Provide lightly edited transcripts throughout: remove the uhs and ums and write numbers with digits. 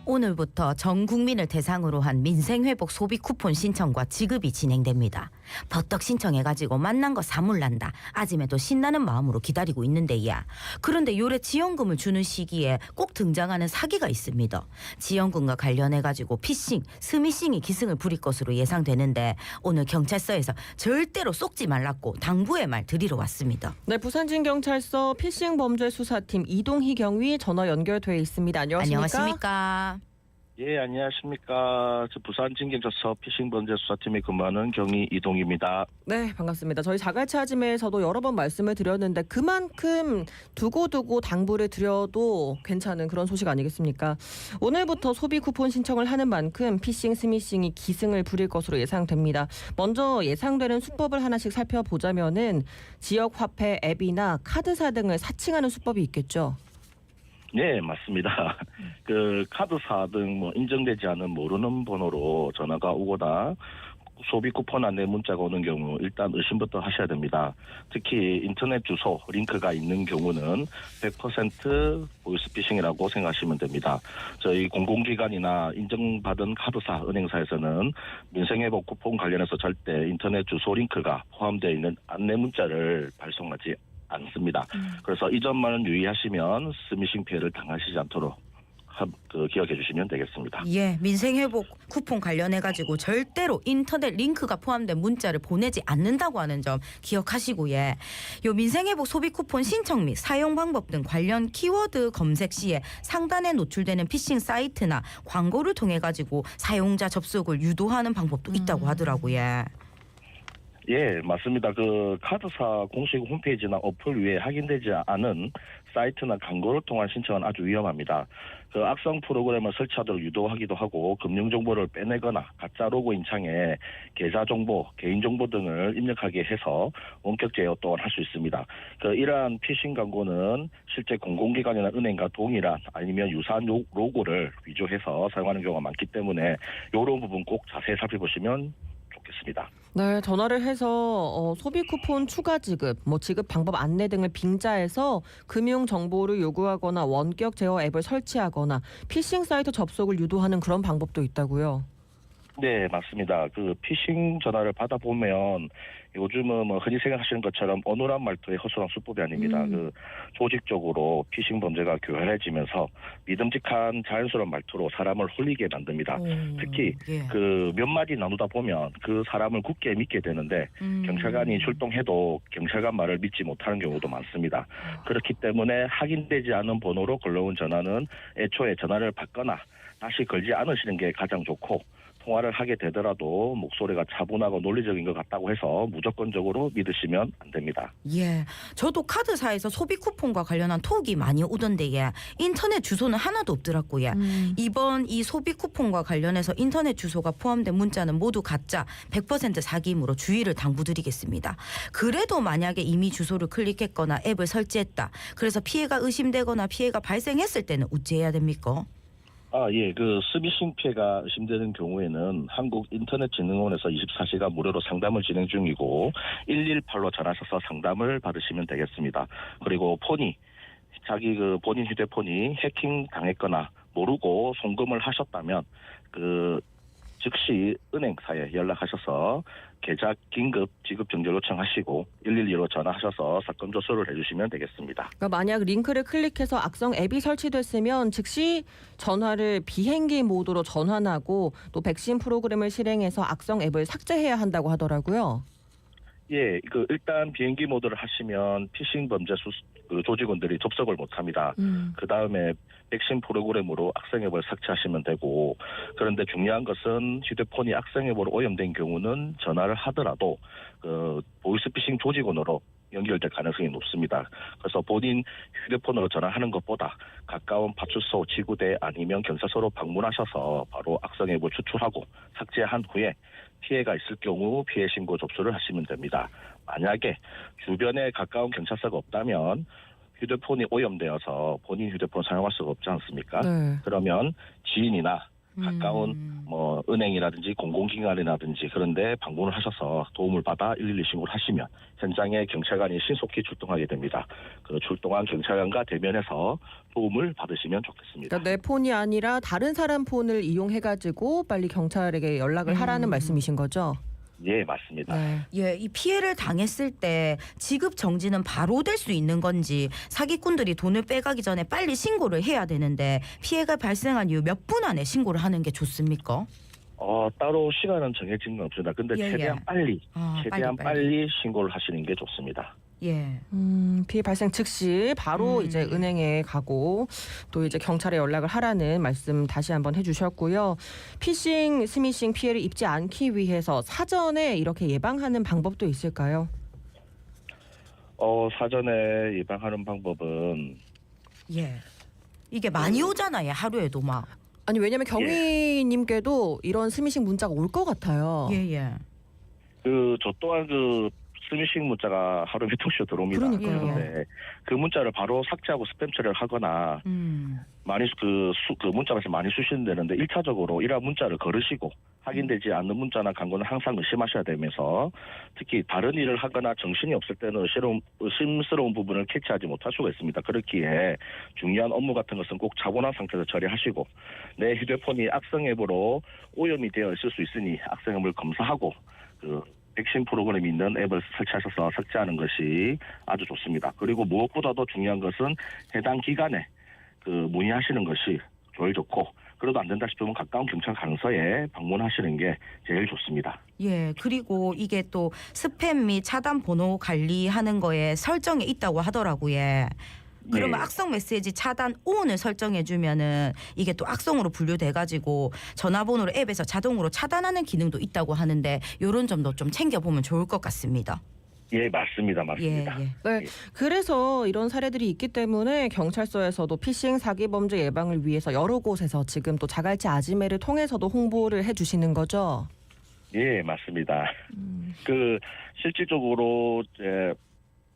오늘부터 전 국민을 대상으로 한 민생회복 소비 쿠폰 신청과 지급이 진행됩니다. 버떡 신청해가지고 만난 거 사물난다. 아짐에도 신나는 마음으로 기다리고 있는데야. 그런데 요래 지원금을 주는 시기에 꼭 등장하는 사기가 있습니다. 지원금과 관련해가지고 피싱, 스미싱이 기승을 부릴 것으로 예상되는데 오늘 경찰서에서 절대로 속지 말라고 당부의 말 드리러 왔습니다. 네, 부산진경찰서 피싱 범죄 수사팀 이동희 경위 전화 연결돼 있습니다. 안녕하십니까? 예, 안녕하십니까. 저 부산진경찰서 피싱범죄수사팀에 근무하는 경위 이동입니다. 네, 반갑습니다. 저희 자갈치 아짐에서도 여러 번 말씀을 드렸는데 그만큼 두고두고 당부를 드려도 괜찮은 그런 소식 아니겠습니까? 오늘부터 소비 쿠폰 신청을 하는 만큼 피싱, 스미싱이 기승을 부릴 것으로 예상됩니다. 먼저 예상되는 수법을 하나씩 살펴보자면은 지역 화폐 앱이나 카드사 등을 사칭하는 수법이 있겠죠. 네, 맞습니다. 그 카드사 등 인정되지 않은 모르는 번호로 전화가 오거나 소비 쿠폰 안내 문자가 오는 경우 일단 의심부터 하셔야 됩니다. 특히 인터넷 주소 링크가 있는 경우는 100% 보이스피싱이라고 생각하시면 됩니다. 저희 공공기관이나 인정받은 카드사, 은행사에서는 민생회복 쿠폰 관련해서 절대 인터넷 주소 링크가 포함되어 있는 안내 문자를 발송하지 않습니다. 그래서 이 점만 유의하시면 스미싱 피해를 당하시지 않도록 기억해 주시면 되겠습니다. 예, 민생회복 쿠폰 관련해가지고 절대로 인터넷 링크가 포함된 문자를 보내지 않는다고 하는 점 기억하시고 요 민생회복 소비 쿠폰 신청 및 사용 방법 등 관련 키워드 검색 시에 상단에 노출되는 피싱 사이트나 광고를 통해 가지고 사용자 접속을 유도하는 방법도 있다고 하더라고요. 예, 맞습니다. 그 카드사 공식 홈페이지나 어플 위에 확인되지 않은 사이트나 광고를 통한 신청은 아주 위험합니다. 그 악성 프로그램을 설치하도록 유도하기도 하고 금융정보를 빼내거나 가짜 로그인 창에 계좌 정보, 개인 정보 등을 입력하게 해서 원격 제어 또한 할 수 있습니다. 그 이러한 피싱 광고는 실제 공공기관이나 은행과 동일한 아니면 유사한 로고를 위조해서 사용하는 경우가 많기 때문에 이런 부분 꼭 자세히 살펴보시면 좋겠습니다. 네, 전화를 해서 소비 쿠폰 추가 지급, 지급 방법 안내 등을 빙자해서 금융 정보를 요구하거나 원격 제어 앱을 설치하거나 피싱 사이트 접속을 유도하는 그런 방법도 있다고요. 네, 맞습니다. 그 피싱 전화를 받아보면 요즘은 흔히 생각하시는 것처럼 어눌한 말투의 허술한 수법이 아닙니다. 그 조직적으로 피싱 범죄가 교활해지면서 믿음직한 자연스러운 말투로 사람을 홀리게 만듭니다. 특히 그 몇 마디 나누다 보면 그 사람을 굳게 믿게 되는데 경찰관이 출동해도 경찰관 말을 믿지 못하는 경우도 많습니다. 그렇기 때문에 확인되지 않은 번호로 걸러온 전화는 애초에 전화를 받거나 다시 걸지 않으시는 게 가장 좋고 통화를 하게 되더라도 목소리가 차분하고 논리적인 것 같다고 해서 무조건적으로 믿으시면 안 됩니다. 예, 저도 카드사에서 소비 쿠폰과 관련한 톡이 많이 오던데 인터넷 주소는 하나도 없더라고요. 이번 이 소비 쿠폰과 관련해서 인터넷 주소가 포함된 문자는 모두 가짜 100% 사기이므로 주의를 당부드리겠습니다. 그래도 만약에 이미 주소를 클릭했거나 앱을 설치했다. 그래서 피해가 의심되거나 피해가 발생했을 때는 어찌해야 됩니까? 예. 그 스미싱 피해가 의심되는 경우에는 한국인터넷진흥원에서 24시간 무료로 상담을 진행 중이고 118로 전화하셔서 상담을 받으시면 되겠습니다. 그리고 자기 그 본인 휴대폰이 해킹 당했거나 모르고 송금을 하셨다면 즉시 은행사에 연락하셔서 계좌 긴급 지급 정지를 요청하시고 112로 전화하셔서 사건 조서를 해주시면 되겠습니다. 그러니까 만약 링크를 클릭해서 악성 앱이 설치됐으면 즉시 전화를 비행기 모드로 전환하고 또 백신 프로그램을 실행해서 악성 앱을 삭제해야 한다고 하더라고요. 예, 일단 비행기 모드를 하시면 피싱 범죄 조직원들이 접속을 못합니다. 그 다음에 백신 프로그램으로 악성 앱을 삭제하시면 되고, 그런데 중요한 것은 휴대폰이 악성 앱으로 오염된 경우는 전화를 하더라도 보이스피싱 조직원으로 연결될 가능성이 높습니다. 그래서 본인 휴대폰으로 전화하는 것보다 가까운 파출소, 지구대 아니면 경찰서로 방문하셔서 바로 악성 앱을 추출하고 삭제한 후에 피해가 있을 경우 피해 신고 접수를 하시면 됩니다. 만약에 주변에 가까운 경찰서가 없다면 휴대폰이 오염되어서 본인 휴대폰 사용할 수가 없지 않습니까? 네. 그러면 지인이나 가까운 뭐 은행이라든지 공공기관이라든지 그런데 방문을 하셔서 도움을 받아 112 신고를 하시면 현장에 경찰관이 신속히 출동하게 됩니다. 그 출동한 경찰관과 대면해서 도움을 받으시면 좋겠습니다. 그러니까 내 폰이 아니라 다른 사람 폰을 이용해가지고 빨리 경찰에게 연락을 하라는 말씀이신 거죠? 예, 맞습니다. 네. 예, 이 피해를 당했을 때 지급 정지는 바로 될 수 있는 건지 사기꾼들이 돈을 빼가기 전에 빨리 신고를 해야 되는데 피해가 발생한 이후 몇 분 안에 신고를 하는 게 좋습니까? 따로 시간은 정해진 건 없습니다. 근데 예, 최대한 예. 빨리, 아, 최대한 빨리 신고를 하시는 게 좋습니다. 예. 피해 발생 즉시 바로 이제 은행에 가고 또 이제 경찰에 연락을 하라는 말씀 다시 한번 해주셨고요. 피싱, 스미싱 피해를 입지 않기 위해서 사전에 이렇게 예방하는 방법도 있을까요? 사전에 예방하는 방법은 예. 이게 많이 오잖아요. 하루에도 막. 아니 왜냐면 경위님께도 이런 스미싱 문자가 올 것 같아요. 예, 예. 저 또한 스미싱 문자가 하루 몇 통씩 들어옵니다. 그러니까요. 그런데 그 문자를 바로 삭제하고 스팸 처리를 하거나 많이 그 문자가 많이 수시는 되는데 1차적으로 이러한 문자를 거르시고 확인되지 않는 문자나 광고는 항상 의심하셔야 되면서 특히 다른 일을 하거나 정신이 없을 때는 의심스러운 부분을 캐치하지 못할 수가 있습니다. 그렇기에 중요한 업무 같은 것은 꼭 차분한 상태에서 처리하시고 내 휴대폰이 악성 앱으로 오염이 되어 있을 수 있으니 악성 앱을 검사하고 백신 프로그램이 있는 앱을 설치하셔서 삭제하는 것이 아주 좋습니다. 그리고 무엇보다도 중요한 것은 해당 기관에 문의하시는 것이 제일 좋고 그래도 안 된다 싶으면 가까운 경찰 간서에 방문하시는 게 제일 좋습니다. 예, 그리고 이게 또 스팸 및 차단 번호 관리하는 거에 설정에 있다고 하더라고요. 그러면 네. 악성 메시지 차단 ON을 설정해주면은 이게 또 악성으로 분류돼가지고 전화번호를 앱에서 자동으로 차단하는 기능도 있다고 하는데 이런 점도 좀 챙겨보면 좋을 것 같습니다. 예, 맞습니다. 예, 맞습니다. 예. 네, 그래서 이런 사례들이 있기 때문에 경찰서에서도 피싱 사기 범죄 예방을 위해서 여러 곳에서 지금 또 자갈치 아지매를 통해서도 홍보를 해주시는 거죠. 예, 맞습니다. 실질적으로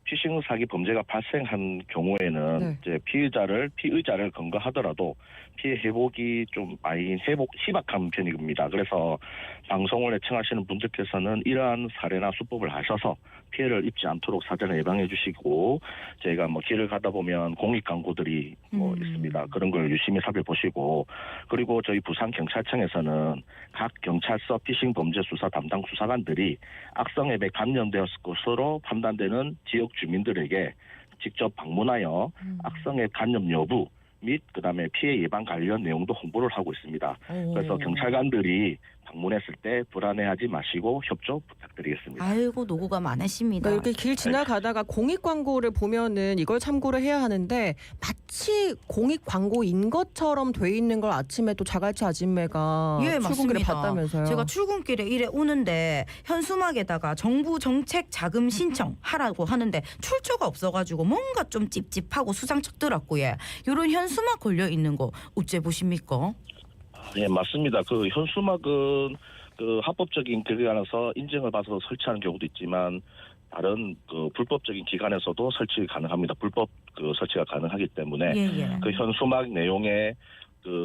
피싱 사기 범죄가 발생한 경우에는 네. 이제 피의자를 검거하더라도 피해 회복이 좀 많이 희박한 편입니다. 그래서 방송을 애청하시는 분들께서는 이러한 사례나 수법을 아셔서 피해를 입지 않도록 사전에 예방해 주시고 저희가 길을 가다 보면 공익 광고들이 있습니다. 그런 걸 유심히 살펴보시고 그리고 저희 부산경찰청에서는 각 경찰서 피싱 범죄 수사 담당 수사관들이 악성 앱에 감염되었을 것으로 판단되는 지역 주민들에게 직접 방문하여 악성 앱 감염 여부 및 그다음에 피해 예방 관련 내용도 홍보를 하고 있습니다. 그래서 경찰관들이 방문했을 때 불안해하지 마시고 협조 부탁드리겠습니다. 아이고 노고가 많으십니다. 그러니까 이렇게 길 지나가다가 공익 광고를 보면은 이걸 참고를 해야 하는데 마치 공익 광고인 것처럼 돼 있는 걸 아침에 또 자갈치 아줌매가 예, 출근길에 맞습니다. 봤다면서요. 제가 출근길에 이래 오는데 현수막에다가 정부 정책 자금 신청하라고 하는데 출처가 없어가지고 뭔가 좀 찝찝하고 수상쩍더라고요. 이런 현수막 걸려 있는 거 어째 보십니까? 예, 맞습니다. 현수막은 합법적인 기관에서 인증을 받아서 설치하는 경우도 있지만 다른 불법적인 기관에서도 설치 가능합니다. 불법 설치가 가능하기 때문에 예. 현수막 내용에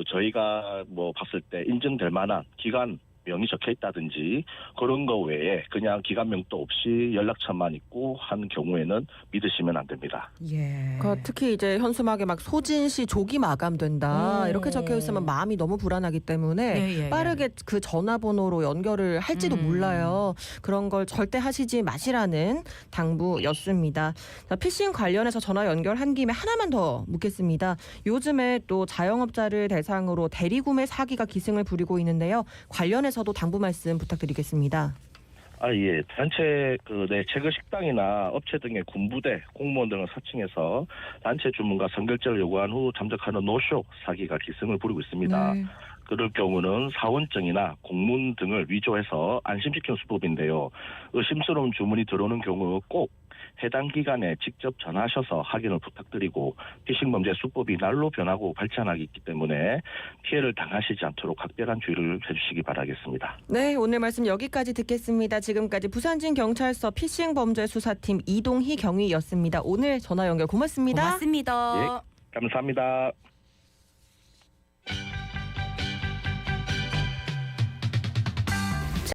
저희가 봤을 때 인증될 만한 기관 명이 적혀 있다든지 그런 거 외에 그냥 기관명도 없이 연락처만 있고 한 경우에는 믿으시면 안 됩니다. 예. 특히 이제 현수막에 막 소진시 조기 마감된다 이렇게 적혀 있으면 마음이 너무 불안하기 때문에 예. 빠르게 그 전화번호로 연결을 할지도 몰라요. 그런 걸 절대 하시지 마시라는 당부였습니다. 자, 피싱 관련해서 전화 연결한 김에 하나만 더 묻겠습니다. 요즘에 또 자영업자를 대상으로 대리구매 사기가 기승을 부리고 있는데요. 관련해서도 당부 말씀 부탁드리겠습니다. 예. 단체 체거 식당이나 업체 등의 군부대, 공무원 등을 사칭해서 단체 주문과 선결제를 요구한 후 잠적하는 노쇼 사기가 기승을 부리고 있습니다. 네. 그럴 경우는 사원증이나 공문 등을 위조해서 안심시키는 수법인데요. 의심스러운 주문이 들어오는 경우 꼭 해당 기관에 직접 전화하셔서 확인을 부탁드리고 피싱 범죄 수법이 날로 변하고 발전하기 있기 때문에 피해를 당하시지 않도록 각별한 주의를 해주시기 바라겠습니다. 네, 오늘 말씀 여기까지 듣겠습니다. 지금까지 부산진경찰서 피싱 범죄 수사팀 이동희 경위였습니다. 오늘 전화 연결 고맙습니다. 고맙습니다. 예, 감사합니다.